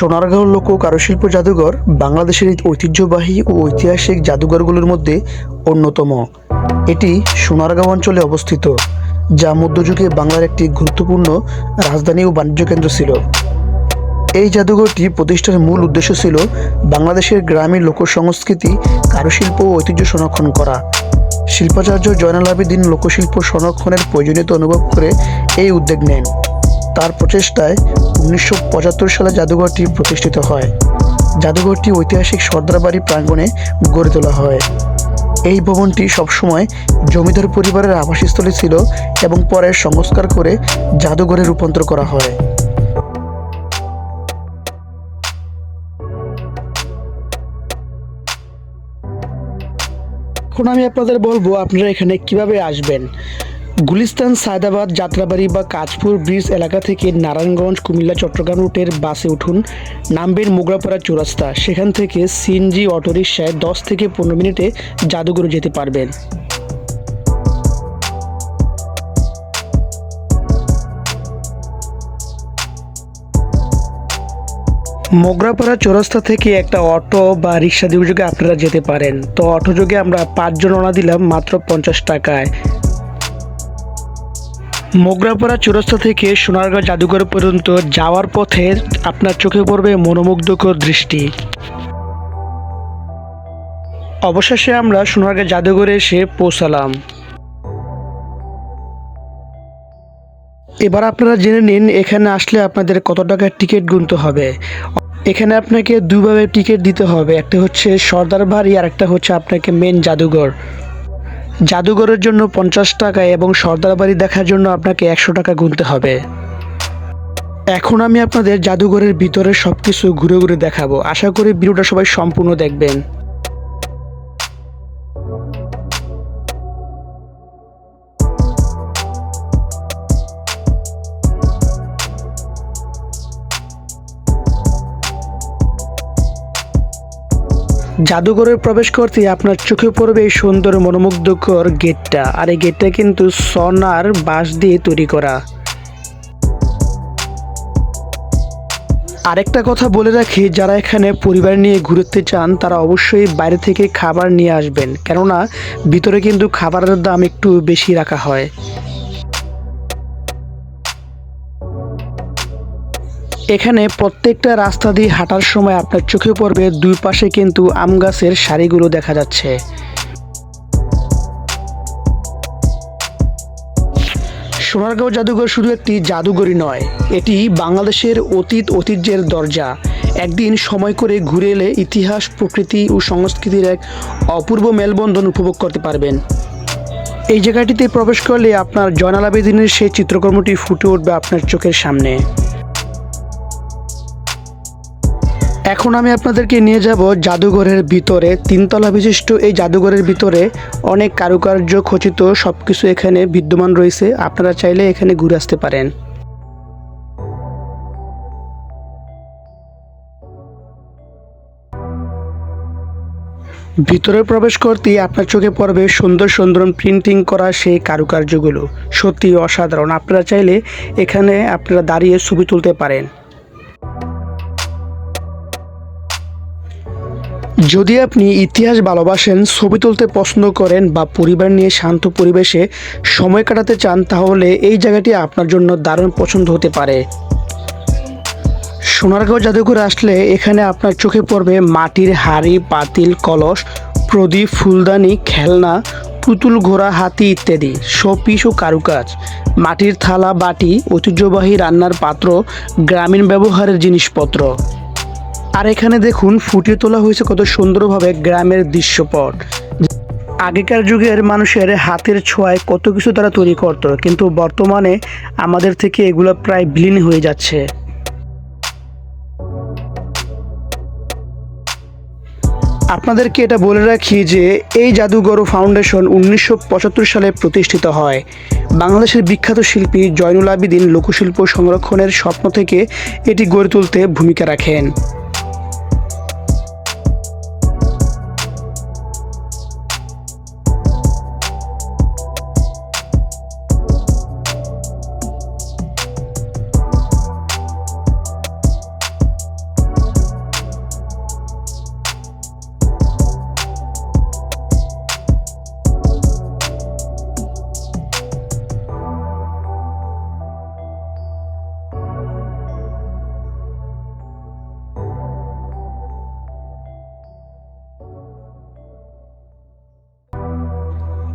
সোনারগাঁও লোক কারুশিল্প জাদুঘর বাংলাদেশের ঐতিহ্যবাহী ও ঐতিহাসিক জাদুঘরগুলোর মধ্যে অন্যতম। এটি সোনারগাঁও অঞ্চলে অবস্থিত, যা মধ্যযুগে বাংলার একটি গুরুত্বপূর্ণ রাজধানী ও বাণিজ্য কেন্দ্র ছিল। এই জাদুঘরটি প্রতিষ্ঠার মূল উদ্দেশ্য ছিল বাংলাদেশের গ্রামীণ লোকসংস্কৃতি, কারুশিল্প ও ঐতিহ্য সংরক্ষণ করা। শিল্পাচার্য জয়নুল আবেদীন লোকশিল্প সংরক্ষণের প্রয়োজনীয়তা অনুভব করে এই উদ্যোগ নেন। তার প্রচেষ্টায় 1975 সালে জাদুঘরটি প্রতিষ্ঠিত হয়। জাদুঘরটি ঐতিহাসিক সর্দার বাড়ি প্রাঙ্গণে গড়ে তোলা হয়। এই ভবনটি সবসময় জমিদার পরিবারের আবাসস্থলী ছিল এবং পরে সংস্কার করে জাদুঘরে রূপান্তর করা হয়। এখন আমি আপনাদের বলবো আপনারা এখানে কিভাবে আসবেন। গুলিস্তান, সায়দাবাদ, যাত্রাবাড়ি বা কাঁচপুর ব্রিজ এলাকা থেকে নারায়ণগঞ্জ, কুমিল্লা, চট্টগ্রাম রুটের বাসে উঠুন। নামবেন মোগরাপাড়া চৌরাস্তা। সেখান থেকে সিএনজি অটোরিকশায় 10 থেকে 15 মিনিটে জাদুঘরে যেতে পারবেন। মোগরাপাড়া চৌরাস্তা থেকে একটা অটো বা রিক্সা যোগে আপনারা যেতে পারেন। তো অটো যোগে আমরা 5 জন রওনা দিলাম মাত্র 50 টাকায়। মোগরাপাড়া চৌরাস্তা থেকে সোনারগাঁও জাদুঘর পর্যন্ত যাওয়ার পথে আপনার চোখে পড়বে মনোমুগ্ধকর দৃষ্টি। অবশেষে আমরা সোনারগাঁও জাদুঘরে এসে পৌঁছালাম। এবার আপনারা জেনে নিন এখানে আসলে আপনাদের কত টাকার টিকিট গুনতে হবে। এখানে আপনাকে দুইভাবে টিকিট দিতে হবে, একটা হচ্ছে সর্দার বাড়ি আর একটা হচ্ছে আপনাকে মেন জাদুঘর। জাদুঘরের জন্য 50 টাকা এবং সর্দার বাড়ি দেখার জন্য আপনাকে 100 টাকা গুনতে হবে। এখন আমি আপনাদের জাদুঘরের ভিতরে সব কিছু ঘুরে ঘুরে দেখাবো। আশা করি ভিডিওটা সবাই সম্পূর্ণ দেখবেন। জাদুঘরে প্রবেশ করতে আপনার চোখে পড়বে এই সুন্দর মনোমুগ্ধকর গেটটা। আর এই গেটটা কিন্তু সোনার বাঁশ দিয়ে তৈরি করা। আরেকটা কথা বলে রাখি, যারা এখানে পরিবার নিয়ে ঘুরতে চান তারা অবশ্যই বাইরে থেকে খাবার নিয়ে আসবেন, কেননা ভিতরে কিন্তু খাবারের দাম একটু বেশি রাখা হয়। এখানে প্রত্যেকটা রাস্তা দিয়ে হাঁটার সময় আপনার চোখে পড়বে দুই পাশে কিন্তু আম গাছের সারিগুলো দেখা যাচ্ছে। সোনারগাঁও জাদুঘর শুধু একটি জাদুঘরই নয়, এটি বাংলাদেশের ঐতিহ্যের দরজা। একদিন সময় করে ঘুরে এলে ইতিহাস, প্রকৃতি ও সংস্কৃতির এক অপূর্ব মেলবন্ধন উপভোগ করতে পারবেন। এই জায়গাটিতে প্রবেশ করলে আপনার জয়নুল আবেদীনের সেই চিত্রকর্মটি ফুটে উঠবে আপনার চোখের সামনে। এখন আমি আপনাদেরকে নিয়ে যাব জাদুঘরের ভিতরে। 3 তলা বিশিষ্ট এই জাদুঘরের ভিতরে অনেক কারুকার্য খচিত সব কিছু এখানে বিদ্যমান রয়েছে। আপনারা চাইলে এখানে ঘুরে আসতে পারেন। ভিতরে প্রবেশ করতেই আপনার চোখে পড়বে সুন্দর সুন্দর প্রিন্টিং করা সেই কারুকার্যগুলো, সত্যি অসাধারণ। আপনারা চাইলে এখানে আপনারা দাঁড়িয়ে ছবি তুলতে পারেন। যদি আপনি ইতিহাস ভালোবাসেন, ছবি তুলতে পছন্দ করেন বা পরিবার নিয়ে শান্ত পরিবেশে সময় কাটাতে চান, তাহলে এই জায়গাটি আপনার জন্য দারুণ পছন্দ হতে পারে। সোনারগাঁও জাদুঘরে আসলে এখানে আপনার চোখে পড়বে মাটির হাঁড়ি, পাতিল, কলস, প্রদীপ, ফুলদানি, খেলনা, পুতুল, ঘোড়া, হাতি ইত্যাদি শোপিস ও কারুকাজ, মাটির থালা, বাটি, ঐতিহ্যবাহী রান্নার পাত্র, গ্রামীণ ব্যবহারের জিনিসপত্র। আর এখানে দেখুন ফুটিয়ে তোলা হয়েছে কত সুন্দরভাবে গ্রামের দৃশ্যপট। আগেকার যুগের মানুষের হাতের ছোঁয়ায় কত কিছু তারা তৈরি করত, কিন্তু বর্তমানে আমাদের থেকে এগুলো প্রায় বিলীন হয়ে যাচ্ছে। আপনাদেরকে এটা বলে রাখি যে এই জাদুঘর ফাউন্ডেশন 1975 সালে প্রতিষ্ঠিত হয়। বাংলাদেশের বিখ্যাত শিল্পী জয়নুল আবেদীন লোকশিল্প সংরক্ষণের স্বপ্ন থেকে এটি গড়ে তুলতে ভূমিকা রাখেন।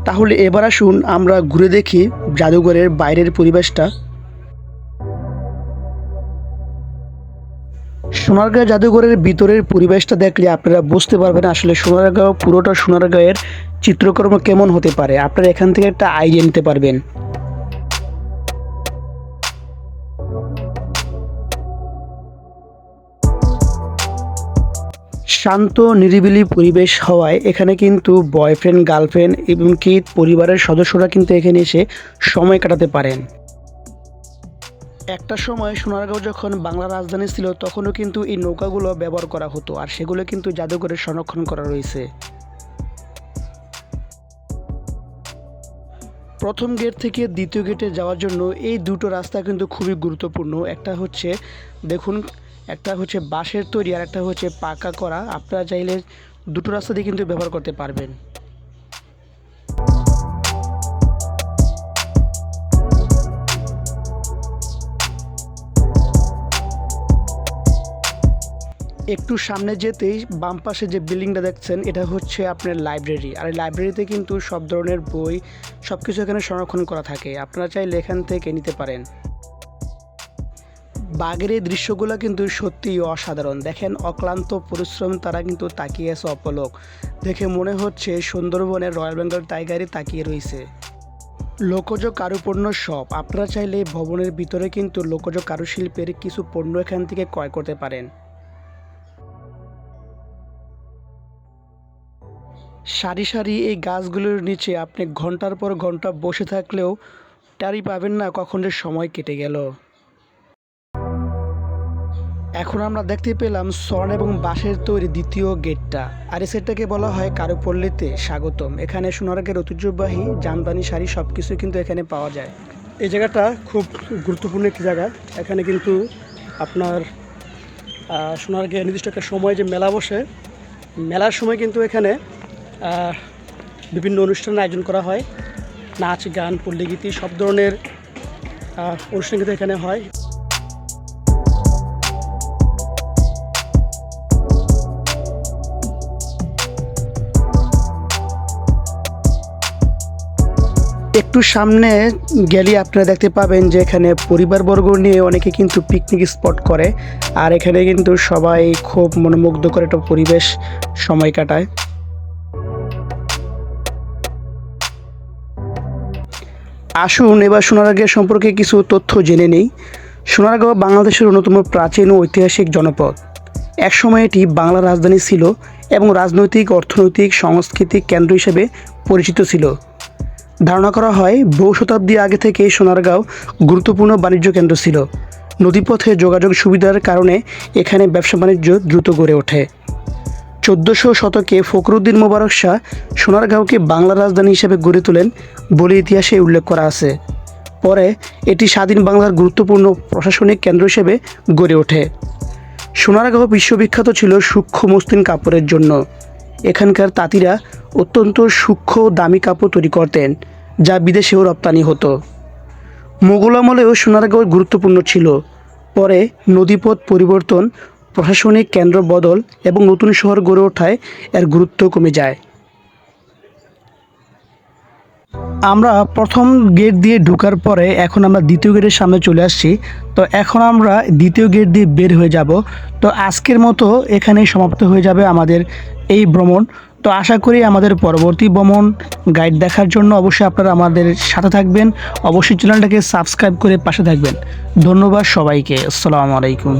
তাহলে এবার আসুন আমরা ঘুরে দেখি জাদুঘরের বাইরের পরিবেশটা। সোনারগাঁও জাদুঘরের ভিতরের পরিবেশটা দেখলে আপনারা বুঝতে পারবেন আসলে সোনারগাঁও পুরোটা সোনারগাঁয়ের চিত্রকর্ম কেমন হতে পারে। আপনারা এখান থেকে একটা আইডিয়া নিতে পারবেন। শান্ত নিরিবিলি পরিবেশ হওয়ায় এখানে কিন্তু বয়ফ্রেন্ড গার্লফ্রেন্ড এবং কি পরিবারের সদস্যরা কিন্তু এখানে এসে সময় কাটাতে পারেন। একটা সময় সোনারগাঁও যখন বাংলা রাজধানী ছিল তখনও কিন্তু এই নৌকাগুলো ব্যবহার করা হতো, আর সেগুলো কিন্তু জাদুঘরে সংরক্ষণ করা রয়েছে। প্রথম গেট থেকে দ্বিতীয় গেটে যাওয়ার জন্য এই দুটো রাস্তা কিন্তু খুবই গুরুত্বপূর্ণ। একটা হচ্ছে দেখুন, একটা হচ্ছে বাঁশের তৈরি আর একটা হচ্ছে পাকা করা। আপনারা চাইলে দুটো রাস্তা দিয়ে কিন্তু ব্যবহার করতে পারবেন। একটু সামনে যেতেই বাম পাশে যে বিল্ডিংটা দেখছেন এটা হচ্ছে আপনার লাইব্রেরি, আর এই লাইব্রেরিতে কিন্তু সব ধরনের বই সব কিছু এখানে সংরক্ষণ করা থাকে। আপনারা চাইলে এখান থেকে নিতে পারেন। বাঘের এই দৃশ্যগুলো কিন্তু সত্যিই অসাধারণ। দেখেন অক্লান্ত পরিশ্রম, তারা কিন্তু তাকিয়ে আছে অপলক। দেখে মনে হচ্ছে সুন্দরবনের রয়্যাল বেঙ্গল টাইগারই তাকিয়ে রয়েছে। লোকজ কারুপণ্য শপ, আপনারা চাইলে ভবনের ভিতরে কিন্তু লোকজ কারুশিল্পের কিছু পণ্য এখান থেকে ক্রয় করতে পারেন। সারি সারি এই গাছগুলোর নিচে আপনি ঘন্টার পর ঘন্টা বসে থাকলেও টারি পাবেন না কখন যে সময় কেটে গেল। এখন আমরা দেখতে পেলাম স্বর্ণ এবং বাঁশের তৈরি দ্বিতীয় গেটটা, আর এই সেটটাকে বলা হয় কারুপল্লীতে স্বাগতম। এখানে সোনারগাঁয়ের ঐতিহ্যবাহী জামদানি শাড়ি সব কিছু কিন্তু এখানে পাওয়া যায়। এই জায়গাটা খুব গুরুত্বপূর্ণ একটি জায়গা। এখানে কিন্তু আপনার সোনারগাঁয়ের নির্দিষ্ট একটা সময় যে মেলা বসে, মেলার সময় কিন্তু এখানে বিভিন্ন অনুষ্ঠানের আয়োজন করা হয়। নাচ গান পল্লীগীতি সব ধরনের অনুষ্ঠান কিন্তু এখানে হয়। একটু সামনে গেলে আপনারা দেখতে পাবেন যে এখানে পরিবারবর্গ নিয়ে অনেকে কিন্তু পিকনিক স্পট করে, আর এখানে কিন্তু সবাই খুব মনোমুগ্ধকর একটা পরিবেশ সময় কাটায়। আসুন এবার সোনারগাঁও সম্পর্কে কিছু তথ্য জেনে নেই। সোনারগাঁও বাংলাদেশের অন্যতম প্রাচীন ও ঐতিহাসিক জনপদ। একসময় এটি বাংলার রাজধানী ছিল এবং রাজনৈতিক, অর্থনৈতিক, সাংস্কৃতিক কেন্দ্র হিসেবে পরিচিত ছিল। ধারণা করা হয় বহু শতাব্দী আগে থেকে সোনারগাঁও গুরুত্বপূর্ণ বাণিজ্য কেন্দ্র ছিল। নদীপথে যোগাযোগ সুবিধার কারণে এখানে ব্যবসা বাণিজ্য দ্রুত গড়ে ওঠে। 1400 শতকে ফখরুদ্দীন মোবারক শাহ সোনারগাঁওকে বাংলার রাজধানী হিসেবে গড়ে তোলেন বলে ইতিহাসে উল্লেখ করা আছে। পরে এটি স্বাধীন বাংলার গুরুত্বপূর্ণ প্রশাসনিক কেন্দ্র হিসেবে গড়ে ওঠে। সোনারগাঁও বিশ্ববিখ্যাত ছিল সূক্ষ্ম মসৃণ কাপড়ের জন্য। এখানকার তাঁতিরা অত্যন্ত সূক্ষ্ম দামি কাপড় তৈরি করতেন, যা বিদেশেও রপ্তানি হতো। মোগল আমলেও সোনারগাঁও গুরুত্বপূর্ণ ছিল। পরে নদীপথ পরিবর্তন, প্রশাসনিক কেন্দ্র বদল এবং নতুন শহর গড়ে ওঠায় এর গুরুত্ব কমে যায়। আমরা প্রথম গেট দিয়ে ঢোকার পরে এখন আমরা দ্বিতীয় গেটের সামনে চলে আসছি। তো এখন আমরা দ্বিতীয় গেট দিয়ে বের হয়ে যাব। তো আজকের মতো এখানেই সমাপ্ত হয়ে যাবে আমাদের এই ভ্রমণ। তো আশা করি আমাদের পরবর্তী ভ্রমণ গাইড দেখার জন্য অবশ্যই আপনারা আমাদের সাথে থাকবেন। অবশ্যই চ্যানেলটাকে সাবস্ক্রাইব করে পাশে থাকবেন। ধন্যবাদ সবাইকে। আসসালামু আলাইকুম।